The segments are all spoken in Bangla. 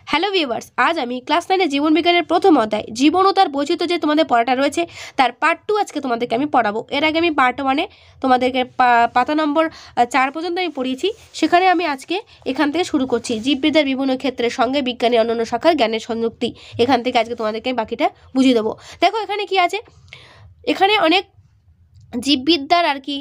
হ্যালো ভিউয়ার্স, আজ আমি ক্লাস 9 জীবন বিজ্ঞানের প্রথম অধ্যায় জীবন ও তার বৈচিত্র্য যে তোমাদের পড়াটা রয়েছে তার পার্ট 2 আজকে তোমাদেরকে আমি পড়াবো। এর আগে আমি পার্ট 1-এ তোমাদেরকে পাতা নম্বর 4 পর্যন্ত আমি পড়িয়েছি। সেখানে আমি আজকে এখান থেকে শুরু করছি জীববিদ্যার বিভিন্ন ক্ষেত্রের সঙ্গে বিজ্ঞানের অন্যান্য শাখার জ্ঞানের সংযুক্তি। এখান থেকে আজকে তোমাদেরকে আমি বাকিটা বুঝিয়ে দেবো। দেখো এখানে কি আছে, এখানে অনেক জীববিদ্যার আর কি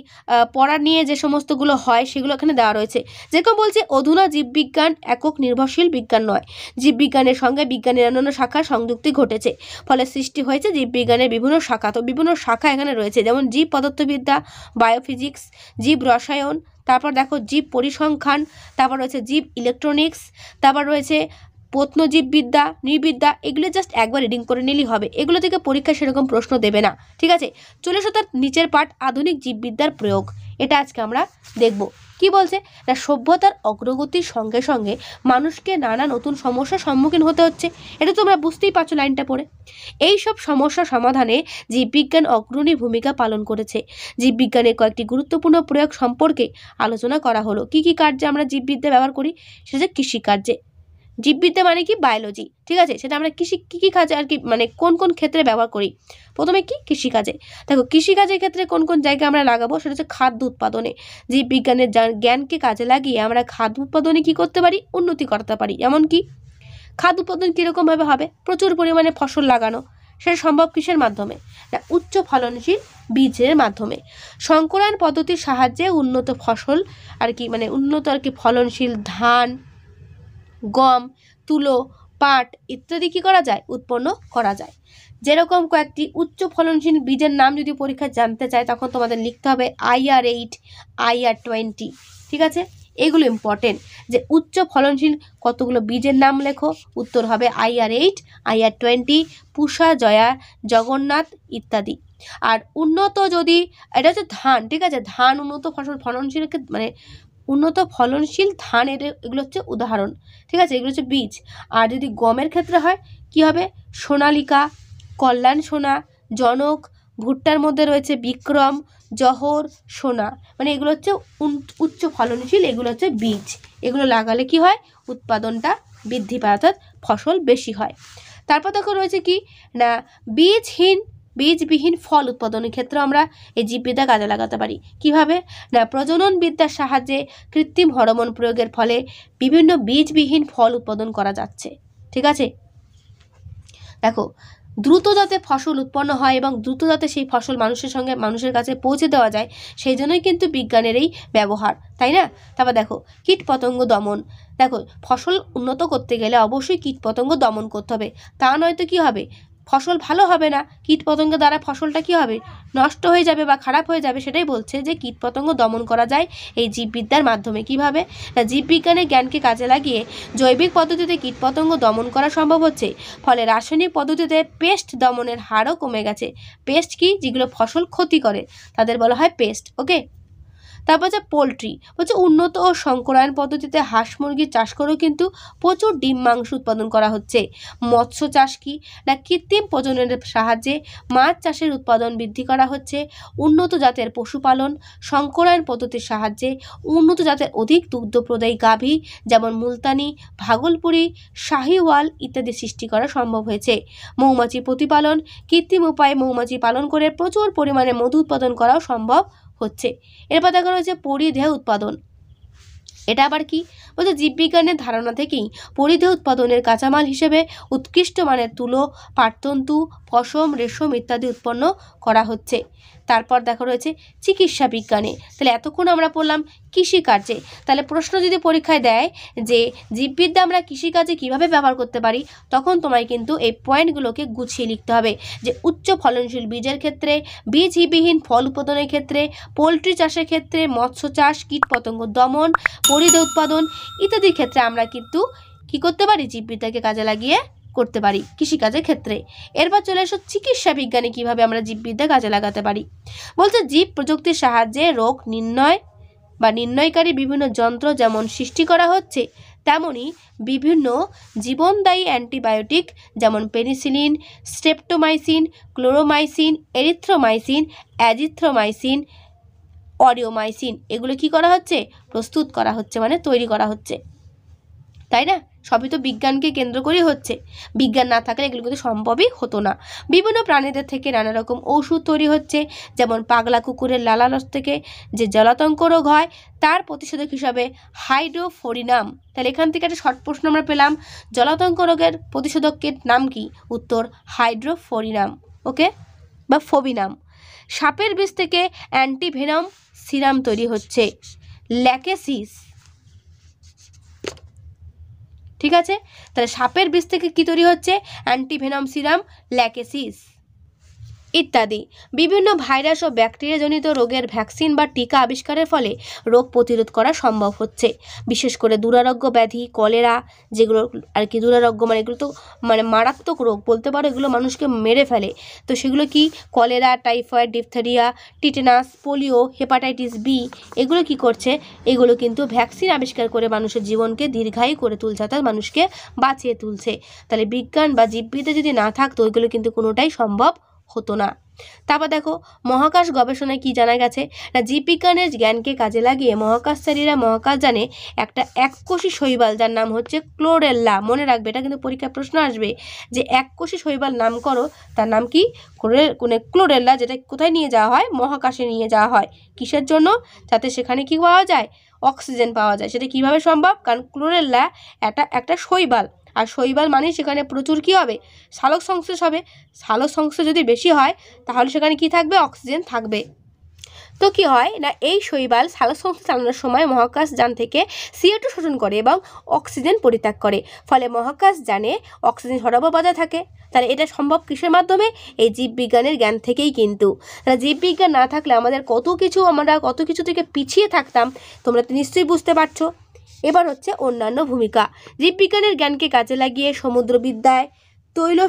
পড়া নিয়ে যে সমস্তগুলো হয় সেগুলো এখানে দেওয়া রয়েছে। যেরকম বলছে, অধুনা জীববিজ্ঞান একক নির্ভরশীল বিজ্ঞান নয়, জীববিজ্ঞানের সঙ্গে বিজ্ঞানের অন্যান্য শাখার সংযুক্তি ঘটেছে, ফলে সৃষ্টি হয়েছে জীববিজ্ঞানের বিভিন্ন শাখা। তো বিভিন্ন শাখা এখানে রয়েছে, যেমন জীব পদার্থবিদ্যা, বায়োফিজিক্স, জীব রসায়ন, তারপর দেখো জীব পরিসংখ্যান, তারপর রয়েছে জীব ইলেকট্রনিক্স, তারপর রয়েছে প্রত্নজীববিদ্যা, নৃবিদ্যা। এগুলো জাস্ট একবার রিডিং করে নিলেই হবে, এগুলো থেকে পরীক্ষায় সেরকম প্রশ্ন দেবে না, ঠিক আছে। চলে এসো তার নিচের পার্ট, আধুনিক জীববিদ্যার প্রয়োগ। এটা আজকে আমরা দেখব। কি বলছে না, সভ্যতার অগ্রগতির সঙ্গে সঙ্গে মানুষকে নানা নতুন সমস্যার সম্মুখীন হতে হচ্ছে। এটা তোমরা বুঝতেই পারছো লাইনটা পড়ে। এই সব সমস্যা সমাধানে জীববিজ্ঞান অগ্রণী ভূমিকা পালন করেছে। জীববিজ্ঞানের কয়েকটি গুরুত্বপূর্ণ প্রয়োগ সম্পর্কে আলোচনা করা হলো। কি কি কার্যে আমরা জীববিদ্যা ব্যবহার করি? সেটা কৃষিকার্যে। জীববিদ্যা মানে কি? বায়োলজি, ঠিক আছে। সেটা আমরা কি কি কাজে আর কি মানে কোন কোন ক্ষেত্রে ব্যবহার করি? প্রথমে কি? কৃষিকাজে। দেখো কৃষিকাজের ক্ষেত্রে কোন কোন জায়গায় আমরা লাগাবো, সেটা হচ্ছে খাদ্য উৎপাদনে। জীববিজ্ঞানের জ্ঞানকে কাজে লাগিয়ে আমরা খাদ্য উৎপাদনে কি করতে পারি? উন্নতি করতে পারি। এমন কি খাদ্য উৎপাদন কীরকমভাবে হবে? প্রচুর পরিমাণে ফসল লাগানো। সেটা সম্ভব কিসের মাধ্যমে? না, উচ্চ ফলনশীল বীজের মাধ্যমে। সংকরায়ন পদ্ধতির সাহায্যে উন্নত ফসল আর কি মানে উন্নত আর কি ফলনশীল ধান, গম, তুলো, পাট ইত্যাদি কি করা যায়? উৎপন্ন করা যায়। যেরকম কয়েকটি উচ্চ ফলনশীল বীজের নাম যদি পরীক্ষায় জানতে চায়, তখন তোমাদের লিখতে হবে IR8, IR20, ঠিক আছে। এগুলো ইম্পর্টেন্ট, যে উচ্চ ফলনশীল কতগুলো বীজের নাম লেখো। উত্তর হবে IR8, IR20, পূষা, জয়া, জগন্নাথ ইত্যাদি। আর উন্নত যদি এটা হচ্ছে ধান, ঠিক আছে। ধান উন্নত ফলনশীল মানে উন্নত ফলনশীল ধানের এগুলো হচ্ছে উদাহরণ, ঠিক আছে। এগুলো হচ্ছে বীজ। আর যদি গমের ক্ষেত্রে হয় কি হবে? সোনালিকা, কল্যাণ সোনা, জনক। ভুট্টার মধ্যে রয়েছে বিক্রম, জহর, সোনা। মানে এগুলো হচ্ছে উচ্চ ফলনশীল, এগুলো হচ্ছে বীজ। এগুলো লাগালে কি হয়? উৎপাদনটা বৃদ্ধি পায়, অর্থাৎ ফসল বেশি হয়। তারপর দেখো রয়েছে কি না, বীজবিহীন ফল উৎপাদনের ক্ষেত্রে আমরা এই জীববিদ্যা কাজে লাগাতে পারি। কিভাবে? না, প্রজনন বিদ্যার সাহায্যে কৃত্রিম হরমোন প্রয়োগের ফলে বিভিন্ন বীজবিহীন ফল উৎপাদন করা যাচ্ছে, ঠিক আছে। দেখো, দ্রুত যাতে ফসল উৎপন্ন হয় এবং দ্রুত যাতে সেই ফসল মানুষের কাছে পৌঁছে দেওয়া যায়, সেই জন্যই কিন্তু বিজ্ঞানের এই ব্যবহার, তাই না? তারপর দেখো কীটপতঙ্গ দমন। দেখো, ফসল উন্নত করতে গেলে অবশ্যই কীটপতঙ্গ দমন করতে হবে, তা নয়তো কি হবে? ফসল ভালো হবে না। কীটপতঙ্গের দ্বারা ফসলটা কি হবে? নষ্ট হয়ে যাবে বা খারাপ হয়ে যাবে। সেটাই বলছে যে কীটপতঙ্গ দমন করা যায় এই জীববিদ্যার মাধ্যমে। কিভাবে? না, জীববিজ্ঞানের জ্ঞানকে কাজে লাগিয়ে জৈবিক পদ্ধতিতে কীটপতঙ্গ দমন করা সম্ভব হচ্ছে, ফলে রাসায়নিক পদ্ধতিতে পেস্ট দমনের হারও কমে গেছে। পেস্ট কি? যেগুলো ফসল ক্ষতি করে তাদের বলা হয় পেস্ট, ওকে। তারপর হচ্ছে পোলট্রি। বলছে উন্নত ও সংকরায়ন পদ্ধতিতে হাঁস মুরগির চাষ করেও কিন্তু প্রচুর ডিম মাংস উৎপাদন করা হচ্ছে। মৎস্য চাষ কি? না, কৃত্রিম প্রজননের সাহায্যে মাছ চাষের উৎপাদন বৃদ্ধি করা হচ্ছে। উন্নত জাতের পশুপালন, সংকরায়ন পদ্ধতির সাহায্যে উন্নত জাতের অধিক দুগ্ধপ্রদায়ী গাভী যেমন মুলতানি, ভাগলপুরি, শাহিওয়াল ইত্যাদি সৃষ্টি করা সম্ভব হয়েছে। মৌমাছি প্রতিপালন, কৃত্রিম উপায়ে মৌমাছি পালন করে প্রচুর পরিমাণে মধু উৎপাদন করাও সম্ভব হচ্ছে। এরপর দেখা রয়েছে পরিধেয় উৎপাদন। এটা আবার কি? বলছে জীববিজ্ঞানের ধারণা থেকেই পরিধেয় উৎপাদনের কাঁচামাল হিসেবে উৎকৃষ্ট মানের তুলো, পাটতন্তু, পশম, রেশম ইত্যাদি উৎপন্ন করা হচ্ছে। তারপর দেখা রয়েছে চিকিৎসা বিজ্ঞানে। তাহলে এতক্ষণ আমরা পড়লাম কৃষিকার্যে। তাহলে প্রশ্ন যদি পরীক্ষায় দেয় যে জীববিদ্যা আমরা কৃষিকাজে কিভাবে ব্যবহার করতে পারি, তখন তোমায় কিন্তু এই পয়েন্টগুলোকে গুছিয়ে লিখতে হবে। যে উচ্চ ফলনশীল বীজের ক্ষেত্রে, বীজবিহীন ফল উৎপাদনের ক্ষেত্রে, পোলট্রি চাষের ক্ষেত্রে, মৎস্য চাষ, কীটপতঙ্গ দমন, পরিধেয় উৎপাদন ইত্যাদির ক্ষেত্রে আমরা কিন্তু কি করতে পারি? জীববিদ্যাকে কাজে লাগিয়ে করতে পারি কৃষিকাজের ক্ষেত্রে। এরপর চলে এসো চিকিৎসা বিজ্ঞানে কিভাবে আমরা জীববিদ্যা কাজে লাগাতে পারি। বলছে জীব প্রযুক্তির সাহায্যে রোগ নির্ণয়কারী বিভিন্ন যন্ত্র যেমন সৃষ্টি করা হচ্ছে, তেমনি বিভিন্ন জীবনদায়ী অ্যান্টিবায়োটিক যেমন penicillin, streptomycin, chloromycin, erythromycin, azithromycin, aureomycin এগুলো কি করা হচ্ছে? প্রস্তুত করা হচ্ছে, মানে তৈরি করা হচ্ছে, তাই না? সবই তো বিজ্ঞানকে কেন্দ্র করেই হচ্ছে। বিজ্ঞান না থাকলে এগুলো কিন্তু সম্ভবই হতো না। বিভিন্ন প্রাণীদের থেকে নানা রকম ওষুধ তৈরি হচ্ছে, যেমন পাগলা কুকুরের লালারস থেকে যে জলাতঙ্ক রোগ হয় তার প্রতিষেধক হিসাবে হাইড্রোফোরিনাম। তাহলে এখান থেকে একটা শর্ট প্রশ্ন আমরা পেলাম, জলাতঙ্ক রোগের প্রতিষেধকের নাম কি? উত্তর হাইড্রোফোরিনাম, ওকে, বা ফোবিনাম। সাপের বিষ থেকে অ্যান্টিভেনম সিরাম তৈরি হচ্ছে, ল্যাকেসিস। ঠিক আছে, তাহলে সাপের বিষ থেকে কি তৈরি হচ্ছে? অ্যান্টিভেনম সিরাম, ল্যাকেসিস ইত্যাদি। বিভিন্ন ভাইরাস ও ব্যাকটেরিয়াজনিত রোগের ভ্যাকসিন বা টিকা আবিষ্কারের ফলে রোগ প্রতিরোধ করা সম্ভব হচ্ছে। বিশেষ করে দুরারোগ্য ব্যাধি, কলেরা, যেগুলো আর কি দুরারোগ্য মানে এগুলো তো মানে মারাত্মক রোগ বলতে পারো, এগুলো মানুষকে মেরে ফেলে। তো সেগুলো কি? Cholera, typhoid, diphtheria, tetanus, polio, hepatitis B, এগুলো কি করছে? এগুলো কিন্তু ভ্যাকসিন আবিষ্কার করে মানুষের জীবনকে দীর্ঘায়ু করে তুলছে, অর্থাৎ মানুষকে বাঁচিয়ে তুলছে। তাহলে বিজ্ঞান বা জীববিদ্যা যদি না থাকতো এগুলো কিন্তু কোনোটাই সম্ভব হতো না। তারপর দেখো মহাকাশ গবেষণায় কি জানা গেছে না, জীববিজ্ঞানের জ্ঞানকে কাজে লাগিয়ে মহাকাশচারীরা মহাকাশযানে একটা এককোষী শৈবাল, যার নাম হচ্ছে ক্লোরেল্লা, মনে রাখবে এটা কিন্তু পরীক্ষায় প্রশ্ন আসবে যে এককোষী শৈবাল নাম করো, তার নাম কি? ক্লোরেল্লা, যেটা কোথায় নিয়ে যাওয়া হয়? মহাকাশে নিয়ে যাওয়া হয়। কিসের জন্য? যাতে সেখানে কি পাওয়া যায়? অক্সিজেন পাওয়া যায়। সেটা কিভাবে সম্ভব? কারণ ক্লোরেল্লা একটা শৈবাল, আর শৈবাল মানে সেখানে প্রচুর কি হবে? সালোক সংশ্লেষ হবে। সালোক সংশ্লেষ যদি বেশি হয় তাহলে সেখানে কি থাকবে? অক্সিজেন থাকবে। তো কি হয় না, এই শৈবাল সালোক সংশ্লেষ চালানোর সময় মহাকাশযান থেকে CO2 শোষণ করে এবং অক্সিজেন পরিত্যাগ করে, ফলে মহাকাশযানে অক্সিজেন সরবরাহ বজায় থাকে। তাহলে এটা সম্ভব কিসের মাধ্যমে? এই জীববিজ্ঞানের জ্ঞান থেকেই কিন্তু। তাহলে জীববিজ্ঞান না থাকলে আমরা কত কিছু থেকে পিছিয়ে থাকতাম, তোমরা তো নিশ্চয়ই বুঝতে পারছো। এবার হচ্ছে অন্যান্য ভূমিকা। জীববিজ্ঞানের জ্ঞানকে কাজে লাগিয়ে সমুদ্রবিদ্যায়, তৈল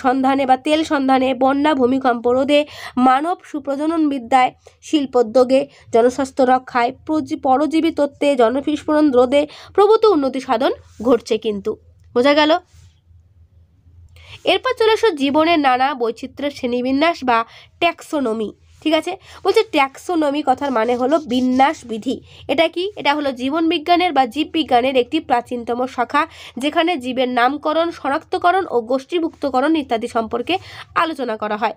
সন্ধানে বা তেল সন্ধানে, বন্যা ভূমিকম্প রোধে, মানব সুপ্রজনন বিদ্যায়, শিল্পোদ্যোগে, জনস্বাস্থ্য রক্ষায়, পরজীবী তত্ত্বে, জনবিস্ফোরণ রোধে প্রভূত উন্নতি সাধন ঘটছে কিন্তু। বোঝা গেল? এরপর চলে আসো জীবনের নানা বৈচিত্র্যের শ্রেণীবিন্যাস বা ট্যাক্সোনমি। ঠিক আছে, বলছে ট্যাক্সোনমি কথার মানে হলো বিন্যাস বিধি। এটা কি? এটা হলো জীবন বিজ্ঞানের বা জীববিজ্ঞানের একটি প্রাচীনতম শাখা, যেখানে জীবের নামকরণ, শনাক্তকরণ ও গোষ্ঠীভুক্তকরণ ইত্যাদি সম্পর্কে আলোচনা করা হয়।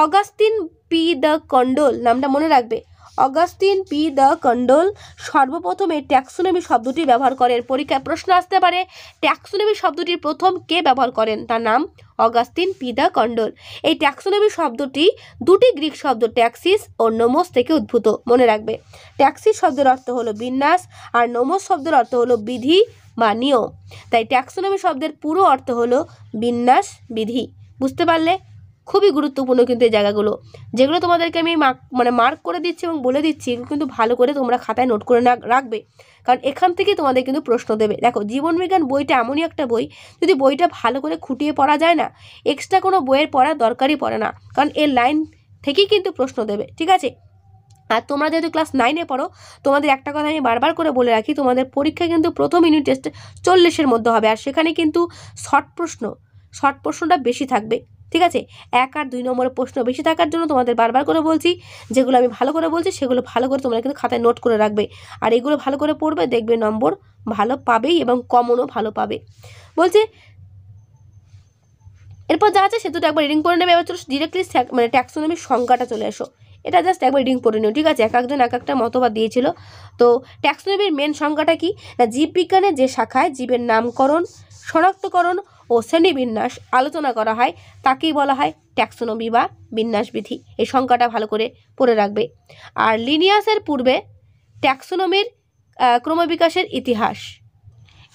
অগাস্টিন পি দ্য কন্ডোল, নামটা মনে রাখবে, অগাস্টিন পি দ্য কন্ডোল সর্বপ্রথম এই ট্যাক্সোনমি শব্দটি ব্যবহার করেন। পরীক্ষায় প্রশ্ন আসতে পারে ট্যাক্সোনমি শব্দটির প্রথম কে ব্যবহার করেন? তার নাম অগাস্টিন পি দ্য কন্ডোল। এই ট্যাক্সোনমি শব্দটি দুটি গ্রিক শব্দ ট্যাক্সিস ও নোমোস থেকে উদ্ভূত, মনে রাখবে। ট্যাক্সিস শব্দের অর্থ হলো বিন্যাস আর নোমোস শব্দের অর্থ হলো বিধি বা নিয়ম। তাই ট্যাক্সোনমি শব্দের পুরো অর্থ হলো বিন্যাস বিধি। বুঝতে পারলে? খুবই গুরুত্বপূর্ণ কিন্তু এই জায়গাগুলো, যেগুলো তোমাদেরকে আমি মার্ক করে দিচ্ছি এবং বলে দিচ্ছি, এগুলো কিন্তু ভালো করে তোমরা খাতায় নোট করে রাখবে, কারণ এখান থেকে তোমাদের কিন্তু প্রশ্ন দেবে। দেখো জীবনবিজ্ঞান বইটা এমনই একটা বই, যদি বইটা ভালো করে খুঁটিয়ে পড়া যায় না, এক্সট্রা কোনো বইয়ের পড়ার দরকারই পড়ে না, কারণ এর লাইন থেকেই কিন্তু প্রশ্ন দেবে। ঠিক আছে, আর তোমরা যেহেতু ক্লাস 9-এ পড়ো, তোমাদের একটা কথা আমি বারবার করে বলে রাখি, তোমাদের পরীক্ষা কিন্তু প্রথম ইউনিট টেস্ট 40-এর মধ্যে হবে, আর সেখানে কিন্তু শর্ট প্রশ্নটা বেশি থাকবে। ঠিক আছে, 1 আর 2 নম্বরের প্রশ্ন বেশি থাকার জন্য তোমাদের বারবার করে বলছি, যেগুলো আমি ভালো করে বলছি সেগুলো ভালো করে তোমরা কিন্তু খাতায় নোট করে রাখবে, আর এগুলো ভালো করে পড়বে, দেখবে নম্বর ভালো পাবেই এবং কমনও ভালো পাবে। বলছে এরপর যা আছে সেতুটা একবার রিডিং করে নেবে। এবার চলো ডিরেক্টলি ট্যাক্সোনমির সংজ্ঞাটা চলে আসো, এটা জাস্ট একবার রিডিং করে নিও। ঠিক আছে, এক একজন এক একটা মতবাদ দিয়েছিল। তো ট্যাক্সোনমির মেন সংজ্ঞাটা কি না, জীববিজ্ঞানের যে শাখায় জীবের নামকরণ, শনাক্তকরণ ও শ্রেণীবিন্যাস আলোচনা করা হয় তাকেই বলা হয় ট্যাক্সোনমি বা বিন্যাস বিধি। এই সংজ্ঞাটা ভালো করে পড়ে রাখবে। আর লিনিয়াসের পূর্বে ট্যাক্সোনমির ক্রমবিকাশের ইতিহাস,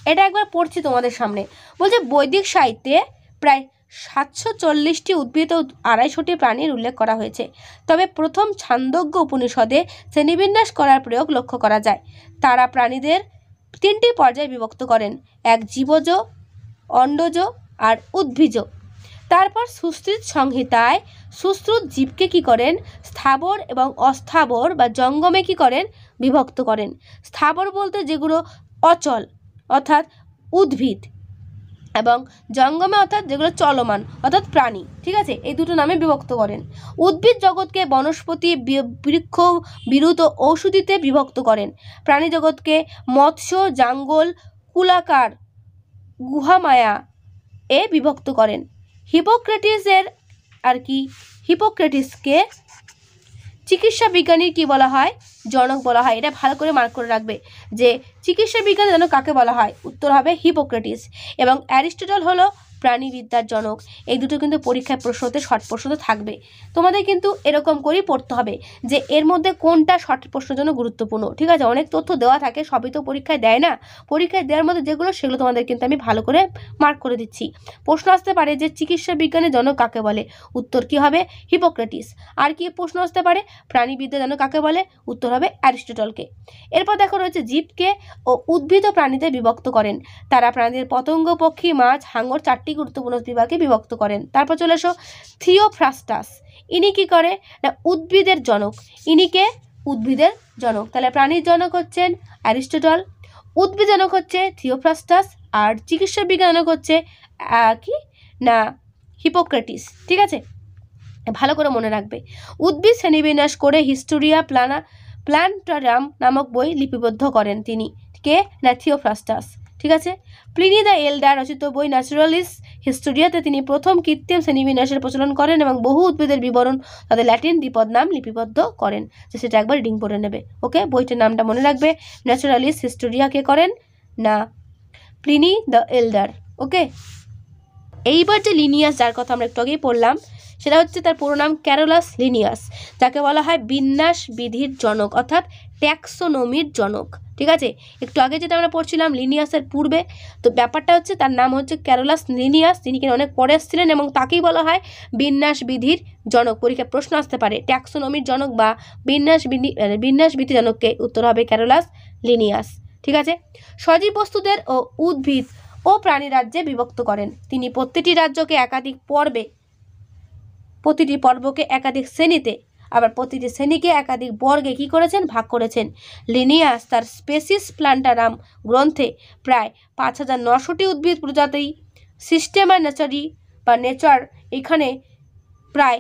এটা একবার পড়ছি তোমাদের সামনে। বলছে বৈদিক সাহিত্যে প্রায় 740টি উদ্ভিদ ও 250টি প্রাণীর উল্লেখ করা হয়েছে, তবে প্রথম ছান্দোগ্য উপনিষদে শ্রেণীবিন্যাস করার প্রয়োগ লক্ষ্য করা যায়। তারা প্রাণীদের 3টি পর্যায়ে বিভক্ত করেন, এক জীবজ, অন্ডজ আর উদ্ভিজ। তারপর সুশ্রুত সংহিতায় সুশ্রুত জীবকে কি করেন, স্থাবর এবং অস্থাবর বা জঙ্গমে কি করেন, বিভক্ত করেন। স্থাবর বলতে যেগুলো অচল অর্থাৎ উদ্ভিদ, এবং জঙ্গমে অর্থাৎ যেগুলো চলমান অর্থাৎ প্রাণী। ঠিক আছে, এই দুটো নামে বিভক্ত করেন। উদ্ভিদ জগৎকে বনস্পতি, বৃক্ষ, বিরুৎ ও ঔষধিতে বিভক্ত করেন। প্রাণী জগৎকে মৎস্য, জাঙ্গল, কুলাকার গুহামায়া এ বিভক্ত করেন। হিপোক্রেটিসের আর কি হিপোক্রেটিসকে চিকিৎসা বিজ্ঞানীর কি বলা হয়? জনক বলা হয়। এটা ভালো করে মার্ক করে রাখবে যে চিকিৎসা বিজ্ঞানের জনক কাকে বলা হয়? উত্তর হবে হিপোক্রেটিস। এবং অ্যারিস্টটল হলো প্রাণীবিদ্যার জনক। এই দুটো কিন্তু পরীক্ষায় প্রশ্নতে শর্ট প্রশ্নতে থাকবে। তোমাদের কিন্তু এরকম করেই পড়তে হবে যে এর মধ্যে কোনটা শর্ট প্রশ্নের জন্য গুরুত্বপূর্ণ। ঠিক আছে, অনেক তথ্য দেওয়া থাকে, সবই তো পরীক্ষায় দেয় না। পরীক্ষায় দেওয়ার মধ্যে যেগুলো সেগুলো তোমাদের কিন্তু আমি ভালো করে মার্ক করে দিচ্ছি। প্রশ্ন আসতে পারে যে চিকিৎসা বিজ্ঞানের জনক কাকে বলে? উত্তর কি হবে? হিপোক্রেটিস। আর কি প্রশ্ন আসতে পারে? প্রাণীবিদ্যার জনক কাকে বলে? উত্তর হবে অ্যারিস্টটলকে। এরপর দেখো রয়েছে জীবকে ও উদ্ভিদ ও প্রাণীতে বিভক্ত করেন। তারা প্রাণীদের পতঙ্গ, পক্ষী, মাছ, হাঙর চারটি গুরুত্বপূর্ণ বিভাগে বিভক্ত করেন। তারপর চলে এসো থিওফ্রাস্টাস। ইনি কি করে না উদ্ভিদের জনক। ইনিকে উদ্ভিদের জনক। তাহলে প্রাণীর জনক হচ্ছেন অ্যারিস্টটল, উদ্ভিদ জনক হচ্ছে থিওফ্রাস্টাস, আর চিকিৎসা বিজ্ঞান জনক হচ্ছে কি না হিপোক্রেটিস। ঠিক আছে, ভালো করে মনে রাখবে। উদ্ভিদ শ্রেণীবিন্যাস করে হিস্টোরিয়া প্ল্যান্টারাম নামক বই লিপিবদ্ধ করেন তিনি, কে না থিওফ্রাস্টাস। ঠিক আছে, প্লিনি দ্য এল্ডার রচিত বই ন্যাচারালিস হিস্টোরিয়াতে তিনি প্রথম কৃত্রিম শ্রেণীবিন্যাসের প্রচলন করেন এবং বহু উদ্ভিদের বিবরণ তাদের ল্যাটিন দ্বিপদ নাম লিপিবদ্ধ করেন। যে সেটা একবার রিডিং করে নেবে। ওকে, বইটার নামটা মনে রাখবে। ন্যাচারালিস হিস্টোরিয়া কে করেন না প্লিনি দ্য এল্ডার। ওকে, এইবার যে লিনিয়াস যার কথা আমরা একটু আগেই পড়লাম সেটা হচ্ছে তার পুরো নাম ক্যারোলাস লিনিয়াস, যাকে বলা হয় বিন্যাস বিধির জনক অর্থাৎ ট্যাক্সোনমির জনক। ঠিক আছে, একটু আগে যেটা আমরা পড়ছিলাম লিনিয়াসের পূর্বে, তো ব্যাপারটা হচ্ছে তার নাম হচ্ছে ক্যারোলাস লিনিয়াস। তিনি কিনা অনেক পরে এসেছিলেন এবং তাকেই বলা হয় বিন্যাস বিধির জনক। পরীক্ষায় প্রশ্ন আসতে পারে ট্যাক্সোনমির জনক বা বিন্যাস বিধি জনককে। উত্তর হবে ক্যারোলাস লিনিয়াস। ঠিক আছে, সজীব বস্তুদের ও উদ্ভিদ ও প্রাণী রাজ্যে বিভক্ত করেন তিনি। প্রতিটি রাজ্যকে একাধিক পর্বে, প্রতিটি পর্বকে একাধিক শ্রেণীতে, আবার প্রতিটি শ্রেণীকে একাধিক বর্গে কি করেছেন? ভাগ করেছেন। লিনিয়াস তার স্পেসিস প্ল্যান্টারাম গ্রন্থে প্রায় 5900টি উদ্ভিদ প্রজাতি, সিস্টেমা নেচারি বা নেচার এখানে প্রায়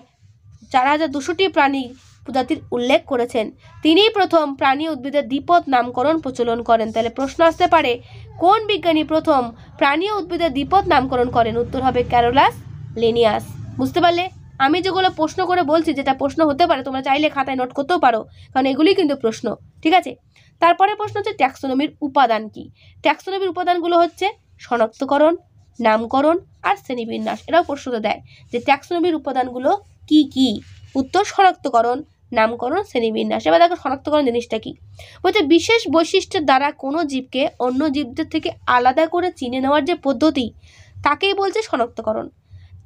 4200টি প্রাণী প্রজাতির উল্লেখ করেছেন। তিনিই প্রথম প্রাণী উদ্ভিদের দ্বিপদ নামকরণ প্রচলন করেন। তাহলে প্রশ্ন আসতে পারে কোন বিজ্ঞানী প্রথম প্রাণী উদ্ভিদের দ্বিপদ নামকরণ করেন? উত্তর হবে ক্যারোলাস লিনিয়াস। বুঝতে পারলে? আমি যেগুলো প্রশ্ন করে বলছি, যেটা প্রশ্ন হতে পারে, তোমরা চাইলে খাতায় নোট করতেও পারো, কারণ এগুলি কিন্তু প্রশ্ন। ঠিক আছে, তারপরে প্রশ্ন হচ্ছে ট্যাক্সোনমির উপাদান কি? ট্যাক্সোনমির উপাদানগুলো হচ্ছে শনাক্তকরণ, নামকরণ আর শ্রেণীবিন্যাস। এটাও প্রশ্নতে দেয় যে ট্যাক্সোনমির উপাদানগুলো কি কি। উত্তর শনাক্তকরণ, নামকরণ, শ্রেণীবিন্যাস। এবার দেখো শনাক্তকরণ জিনিসটা কি বলছে, বিশেষ বৈশিষ্ট্যের দ্বারা কোনো জীবকে অন্য জীবদের থেকে আলাদা করে চিনে নেওয়ার যে পদ্ধতি তাকেই বলছে শনাক্তকরণ।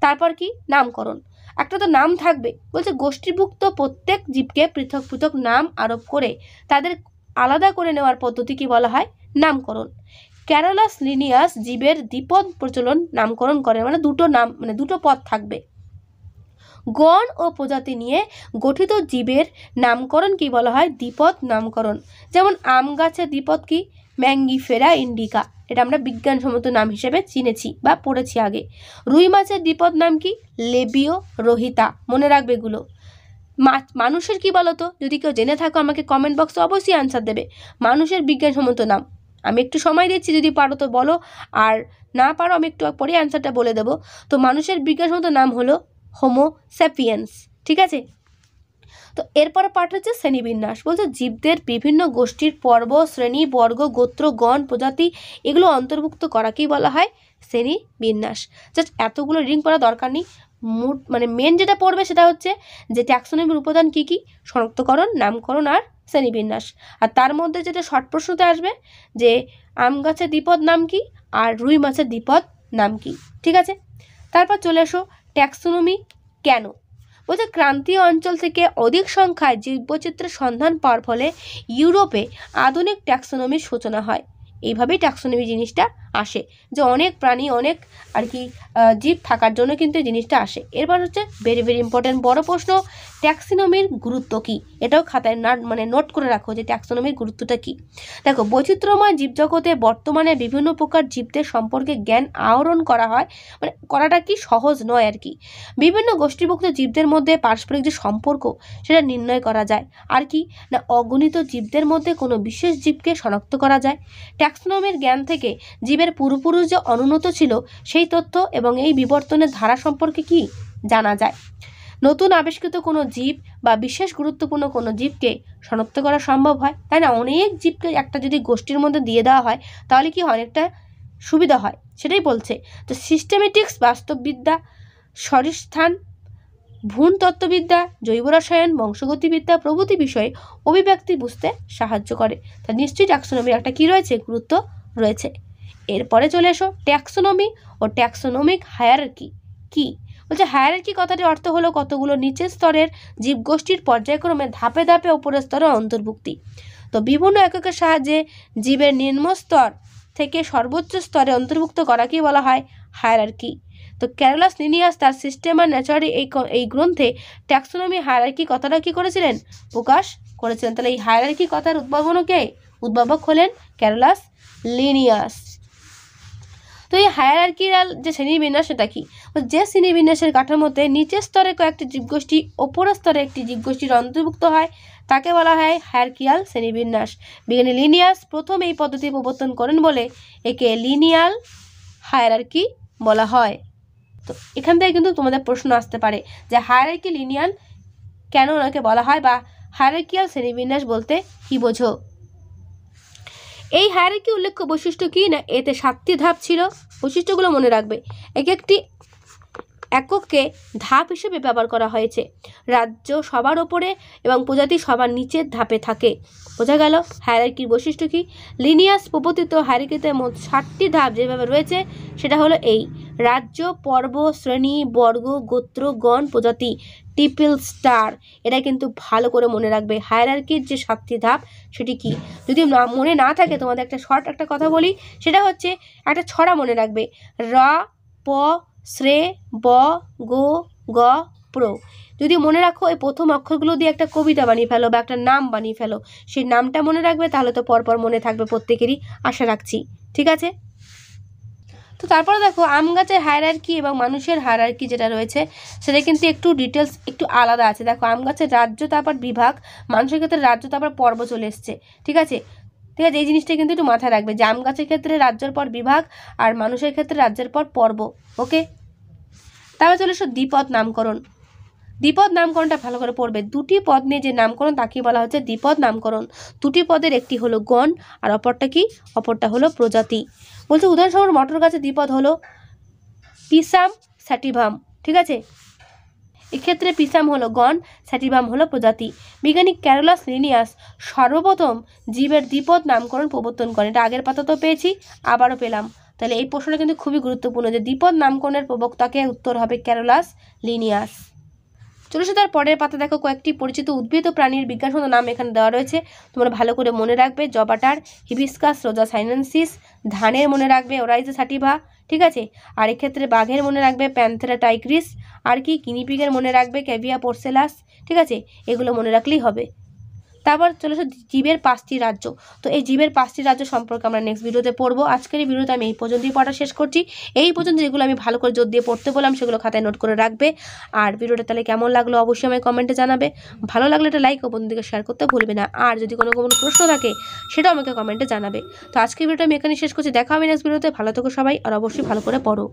তারপর কি? নামকরণ। একটা তো নাম থাকবে, বলছে গোষ্ঠীভুক্ত প্রত্যেক জীবকে পৃথক পৃথক নাম আরোপ করে তাদের আলাদা করে নেওয়ার পদ্ধতি কি বলা হয়? নামকরণ। ক্যারোলাস লিনিয়াস জীবের দ্বিপদ প্রচলন নামকরণ করেন, মানে দুটো নাম, মানে দুটো পদ থাকবে। গণ ও প্রজাতি নিয়ে গঠিত জীবের নামকরণ কি বলা হয়? দ্বিপদ নামকরণ। যেমন আম গাছের দ্বিপদ কি? ম্যাঙ্গিফেরা ইন্ডিকা, এটা আমরা বিজ্ঞানসম্মত নাম হিসেবে চিনেছি বা পড়েছি আগে। রুই মাছের দ্বিপদ নাম কি? লেবিও রোহিতা। মনে রাখবে এগুলো। মানুষের কি বলতো, যদি কেউ জেনে থাকো আমাকে কমেন্ট বক্সে অবশ্যই আনসার দেবে। মানুষের বিজ্ঞানসম্মত নাম আমি একটু সময় দিচ্ছি, যদি পারো তো বলো, আর না পারো আমি একটু পরে অ্যান্সারটা বলে দেবো। তো মানুষের বিজ্ঞানসম্মত নাম হলো হোমো স্যাপিয়েন্স। ঠিক আছে, তো এরপরে পার্ট হচ্ছে শ্রেণীবিন্যাস। বলছে জীবদের বিভিন্ন গোষ্ঠীর পর্ব, শ্রেণী, বর্গ, গোত্র, গণ, প্রজাতি এগুলো অন্তর্ভুক্ত করাকেই বলা হয় শ্রেণীবিন্যাস। জাস্ট এতগুলো রিডিং করা দরকার নেই। মানে মেন যেটা পড়বে সেটা হচ্ছে যে ট্যাক্সোনমির উপাদান কি কি, শনাক্তকরণ, নামকরণ আর শ্রেণীবিন্যাস। আর তার মধ্যে যেটা শর্ট প্রশ্নতে আসবে যে আম গাছের দ্বিপদ নাম কি আর রুই মাছের দ্বিপদ নাম কি। ঠিক আছে, তারপর চলে এসো ট্যাক্সোনমি কেন। বলছে ক্রান্তীয় অঞ্চল থেকে অধিক সংখ্যায় জীববৈচিত্র্যের সন্ধান পাওয়ার ফলে ইউরোপে আধুনিক ট্যাক্সোনমির সূচনা হয়। এইভাবেই ট্যাক্সোনমি জিনিসটা আসে, যে অনেক প্রাণী, অনেক আর কি জীব থাকার জন্য কিন্তু এই জিনিসটা আসে। এরপর হচ্ছে ভেরি ভেরি ইম্পর্টেন্ট বড় প্রশ্ন, ট্যাক্সোনমির গুরুত্ব কি? এটাও খাতায় নোট করে রাখো যে ট্যাক্সোনমির গুরুত্বটা কি। দেখো, বৈচিত্র্যময় জীবজগতে বর্তমানে বিভিন্ন প্রকার জীবদের সম্পর্কে জ্ঞান আহরণ করা হয়, মানে করাটা কি সহজ নয় আর কি। বিভিন্ন গোষ্ঠীভুক্ত জীবদের মধ্যে পারস্পরিক যে সম্পর্ক সেটা নির্ণয় করা যায়। আর কি না অগণিত জীবদের মধ্যে কোনো বিশেষ জীবকে শনাক্ত করা যায়। ট্যাক্সোনমির জ্ঞান থেকে জীবের পূর্বপুরুষ যে অনুন্নত ছিল সেই তথ্য এবং এই বিবর্তনের ধারা সম্পর্কে কি জানা যায়। নতুন আবিষ্কৃত কোনো জীব বা বিশেষ গুরুত্বপূর্ণ কোনো জীবকে শনাক্ত করা সম্ভব হয়, তাই না? অনেক জীবকে একটা যদি গোষ্ঠীর মধ্যে দিয়ে দেওয়া হয় তাহলে কি হয়, অনেকটা সুবিধা হয়, সেটাই বলছে। তো সিস্টেমেটিক্স বাস্তববিদ্যা, সরিস্থান, ভ্রূণ তত্ত্ববিদ্যা, জৈব রসায়ন, বংশগতিবিদ্যা প্রভৃতি বিষয়ে অভিব্যক্তি বুঝতে সাহায্য করে। তা নিশ্চয়ই ট্যাক্সোনমির একটা কি রয়েছে, গুরুত্ব রয়েছে। এরপরে চলে এসো ট্যাক্সোনমি ও ট্যাক্সোনমিক হায়ারার্কি কি বলছে। হায়ারার্কি কথাটির অর্থ হলো কতগুলো নিচের স্তরের জীবগোষ্ঠীর পর্যায়ক্রমে ধাপে ধাপে উপরের স্তরে অন্তর্ভুক্তি। তো বিভিন্ন এককের সাহায্যে জীবের নিম্ন স্তর থেকে সর্বোচ্চ স্তরে অন্তর্ভুক্ত করাকেই বলা হয় হায়ারার্কি। তো ক্যারোলাস লিনিয়াস তার সিস্টেম আর ন্যাচারি এই গ্রন্থে ট্যাক্সোনমি হায়ারার্কি কথাটা কি করেছিলেন, প্রকাশ করেছিলেন। তাহলে এই হায়ারার্কি কথার উদ্ভাবক হলেন ক্যারোলাস লিনিয়াস। তো এই হায়ারার্কিরাল যে শ্রেণীবিন্যাস সেটা কি, যে শ্রেণীবিন্যাসের কাঠামোতে নিচের স্তরে কয়েকটি জীবগোষ্ঠী ওপরের স্তরে একটি জীবগোষ্ঠীর অন্তর্ভুক্ত হয় তাকে বলা হয় হায়ারার্কিয়াল শ্রেণীবিন্যাস। বিজ্ঞানী লিনিয়াস প্রথম এই পদ্ধতি প্রবর্তন করেন বলে একে লিনিয়াল হায়ারার্কি বলা হয়। তো এখান থেকে কিন্তু তোমাদের প্রশ্ন আসতে পারে যে হায়ারার্কি লিনিয়াল কেন ওনাকে বলা হয়, বা হায়ারার্কিয়াল শ্রেণীবিন্যাস বলতে কি বোঝো। এই হায়ারার্কি উল্লেখ্য বৈশিষ্ট্য কি না, এতে 7টি ধাপ ছিল। বৈশিষ্ট্যগুলো মনে রাখবে। একটি এককে ধাপ হিসেবে ব্যবহার করা হয়েছে। রাজ্য সবার ওপরে এবং প্রজাতি সবার নিচের ধাপে থাকে। বোঝা গেল হায়ারার্কির বৈশিষ্ট্য কি। লিনিয়াস প্রবর্তিত হায়ারার্কিতে মোট 7টি ধাপ যেভাবে রয়েছে সেটা হলো এই: রাজ্য, পর্ব, শ্রেণী, বর্গ, গোত্র, গণ, প্রজাতি, টিপল, স্টার। এটা কিন্তু ভালো করে মনে রাখবে। হায়ারার্কির যে 7টি ধাপ সেটি কি, যদি মনে না থাকে তোমাদের একটা কথা বলি, সেটা হচ্ছে একটা ছড়া মনে রাখবে। রা, প, শ্রে, ব, গো, গ, প্র। যদি মনে রাখো এই প্রথম অক্ষরগুলো দিয়ে একটা কবিতা বানিয়ে ফেলো বা একটা নাম বানিয়ে ফেলো, সেই নামটা মনে রাখবে, তাহলে তো পরপর মনে থাকবে প্রত্যেকেরই, আশা রাখছি। ঠিক আছে। তো তারপরে দেখো আম গাছের হায়ারার্কি এবং মানুষের হায়ারার্কি যেটা রয়েছে সেটা কিন্তু একটু ডিটেলস একটু আলাদা আছে। দেখো আম গাছের রাজ্য, তারপর বিভাগ, মানুষের ক্ষেত্রে রাজ্য তারপর পর্ব চলে এসছে। ঠিক আছে, এই জিনিসটা কিন্তু একটু মাথায় রাখবে যে আম গাছের ক্ষেত্রে রাজ্যের পর বিভাগ আর মানুষের ক্ষেত্রে রাজ্যের পর পর্ব। ওকে, তারপর চলে এসো দ্বিপদ নামকরণ। দ্বিপদ নামকরণটা ভালো করে পড়বে। দুটি পদ নিয়ে যে নামকরণ তাকে বলা হচ্ছে দ্বিপদ নামকরণ। দুটি পদের একটি হলো গণ আর অপরটা হলো প্রজাতি। বলছে উদাহরণস্বরূপ মটর গাছের দ্বিপদ হলো পিসাম, স্যাটিভাম। ঠিক আছে, এক্ষেত্রে পিসাম হলো গণ, স্যাটিভাম হলো প্রজাতি। বিজ্ঞানী ক্যারোলাস লিনিয়াস সর্বপ্রথম জীবের দ্বিপদ নামকরণ প্রবর্তন করেন। এটা আগের পাতা তো পেয়েছি, আবারও পেলাম। তাহলে এই প্রশ্নটা কিন্তু খুবই গুরুত্বপূর্ণ যে দ্বিপদ নামকরণের প্রবক্তাকে, উত্তর হবে ক্যারোলাস লিনিয়াস। চলেছে তার পরের পাতা দেখো, কয়েকটি পরিচিত উদ্ভিদ ও প্রাণীর বিজ্ঞানসম্মত নাম এখানে দেওয়া রয়েছে, তোমরা ভালো করে মনে রাখবে। জবাটার, হিবিস্কাস, রোজা সাইনেন্সিস। ধানের মনে রাখবে ওরাইজা সাটিভা। ঠিক আছে, আর এক্ষেত্রে বাঘের মনে রাখবে প্যান্থেরা টাইগ্রিস। আর কি গিনিপিগের মনে রাখবে ক্যাভিয়া পোর্সেলাস। ঠিক আছে, এগুলো মনে রাখলেই হবে। তারপর চলে আসো জীবের 5টি রাজ্য। তো এই জীবের 5টি রাজ্য সম্পর্কে আমরা নেক্সট ভিডিওতে পড়বো। আজকের এই ভিডিওতে আমি এই পর্যন্তই পড়া শেষ করছি। এই পর্যন্ত যেগুলো আমি ভালো করে জোর দিয়ে পড়তে বললাম সেগুলো খাতায় নোট করে রাখবে। আর ভিডিওটা তাহলে কেমন লাগলো অবশ্যই আমায় কমেন্টে জানাবে। ভালো লাগলে এটা লাইক ও বন্ধুদেরকে শেয়ার করতে ভুলবে না। আর যদি কোনো প্রশ্ন থাকে সেটাও আমাকে কমেন্টে জানাবে। তো আজকের ভিডিওটা আমি এখানে শেষ করছি। দেখা হবে নেক্সট ভিডিওতে। ভালো থেকো সবাই, আর অবশ্যই ভালো করে পড়ো।